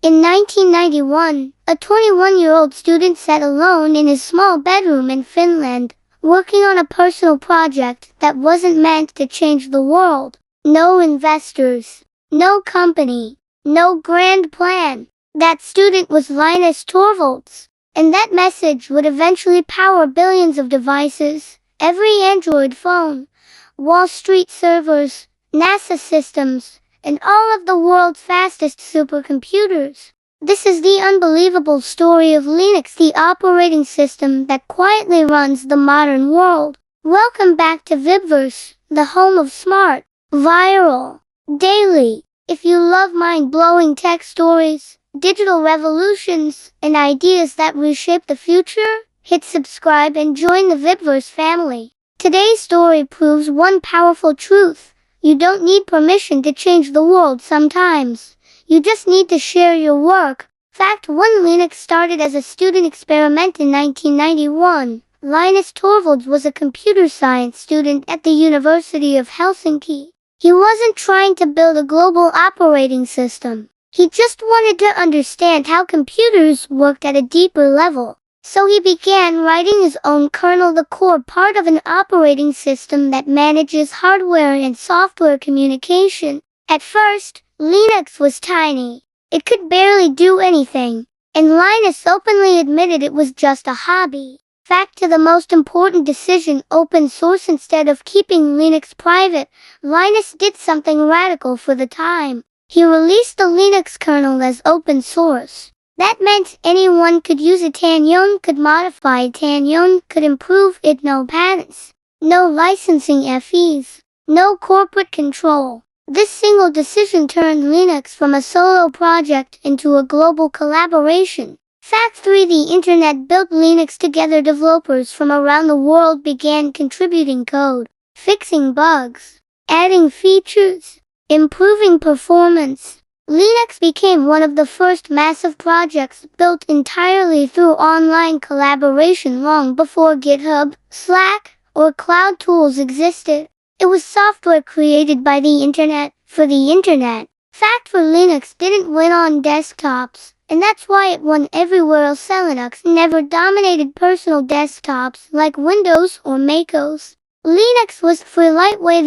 In 1991, a 21-year-old student sat alone in his small bedroom in Finland, working on a personal project that wasn't meant to change the world. No investors, no company, no grand plan. That student was Linus Torvalds. And that message would eventually power billions of devices, every Android phone, Wall Street servers, NASA systems, and all of the world's fastest supercomputers. This is the unbelievable story of Linux, the operating system that quietly runs the modern world. Welcome back to VibeVerse, the home of smart, viral, daily. If you love mind-blowing tech stories, digital revolutions, and ideas that reshape the future, hit subscribe and join the VibeVerse family. Today's story proves one powerful truth. You don't need permission to change the world sometimes. You just need to share your work. Fact 1. Linux started as a student experiment in 1991. Linus Torvalds was a computer science student at the University of Helsinki. He wasn't trying to build a global operating system. He just wanted to understand how computers worked at a deeper level. So he began writing his own kernel, the core part of an operating system that manages hardware and software communication. At first, Linux was tiny. It could barely do anything. And Linus openly admitted it was just a hobby. Fact 2. The most important decision: open source. Instead of keeping Linux private, Linus did something radical for the time. He released the Linux kernel as open source. That meant anyone could use it, anyone could modify it, anyone could improve it. No patents, no licensing fees, no corporate control. This single decision turned Linux from a solo project into a global collaboration. Fact 3. The internet built Linux together. Developers from around the world began contributing code, fixing bugs, adding features, improving performance. Linux became one of the first massive projects built entirely through online collaboration long before GitHub, Slack, or cloud tools existed. It was software created by the internet, for the internet. Fact 4. Linux didn't win on desktops, and that's why it won everywhere else. Linux never dominated personal desktops like Windows or macOS. Linux was free, lightweight,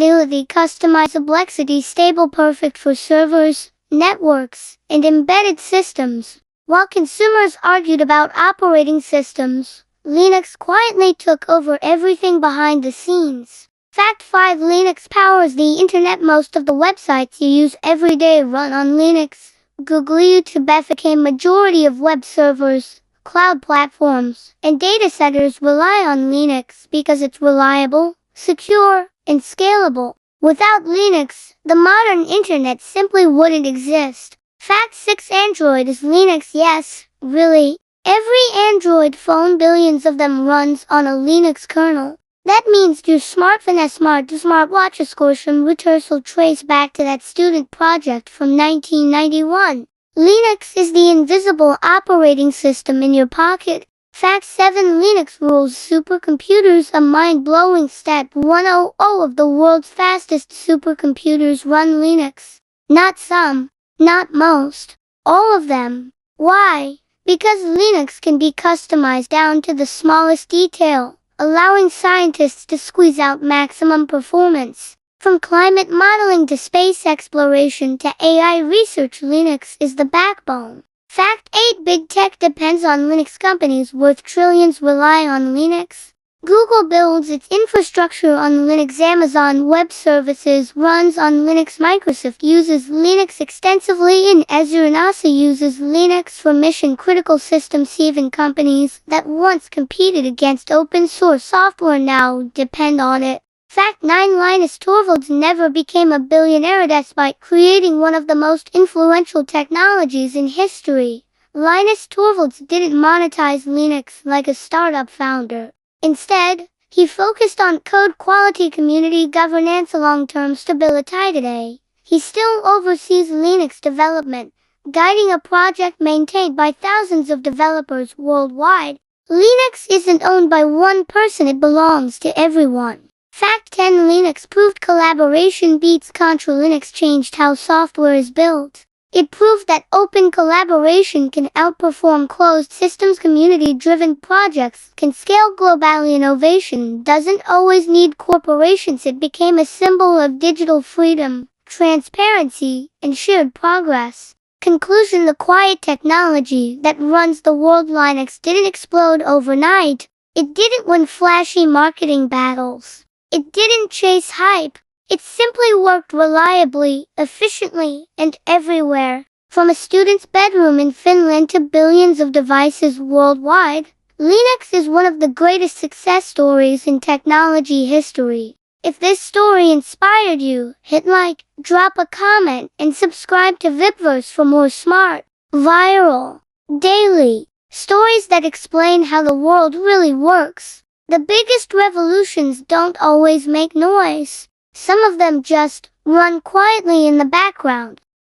customizable, stable, perfect for servers, networks, and embedded systems. While consumers argued about operating systems, Linux quietly took over everything behind the scenes. Fact 5. Linux powers the internet. Most of the websites you use every day run on Linux. Google, YouTube became majority of web servers, cloud platforms, and data centers rely on Linux because it's reliable, secure, and scalable. Without Linux, the modern internet simply wouldn't exist. Fact 6. Android is Linux. Yes, really. Every Android phone, billions of them, runs on a Linux kernel. That means your smartphone, smartwatch, excursion routers will trace back to that student project from 1991. Linux is the invisible operating system in your pocket. Fact 7. Linux rules supercomputers. A mind-blowing stat: 100 of the world's fastest supercomputers run Linux. Not some, not most, all of them. Why? Because Linux can be customized down to the smallest detail, allowing scientists to squeeze out maximum performance. From climate modeling to space exploration to AI research, Linux is the backbone. Fact 8. Big tech depends on Linux. Companies worth trillions rely on Linux. Google builds its infrastructure on Linux. Amazon Web Services runs on Linux. Microsoft uses Linux extensively in Azure. NASA uses Linux for mission-critical systems. Even companies that once competed against open-source software now depend on it. Fact 9. Linus Torvalds never became a billionaire despite creating one of the most influential technologies in history. Linus Torvalds didn't monetize Linux like a startup founder. Instead, he focused on code quality, community governance, and long-term stability. Today, he still oversees Linux development, guiding a project maintained by thousands of developers worldwide. Linux isn't owned by one person, it belongs to everyone. Fact 10. Linux proved collaboration beats control. Linux changed how software is built. It proved that open collaboration can outperform closed systems. Community-driven projects can scale globally. Innovation doesn't always need corporations. It became a symbol of digital freedom, transparency, and shared progress. Conclusion: the quiet technology that runs the world. Linux didn't explode overnight. It didn't win flashy marketing battles. It didn't chase hype. It simply worked reliably, efficiently, and everywhere. From a student's bedroom in Finland to billions of devices worldwide, Linux is one of the greatest success stories in technology history. If this story inspired you, hit like, drop a comment, and subscribe to VibeVerse for more smart, viral, daily stories that explain how the world really works. The biggest revolutions don't always make noise. Some of them just run quietly in the background.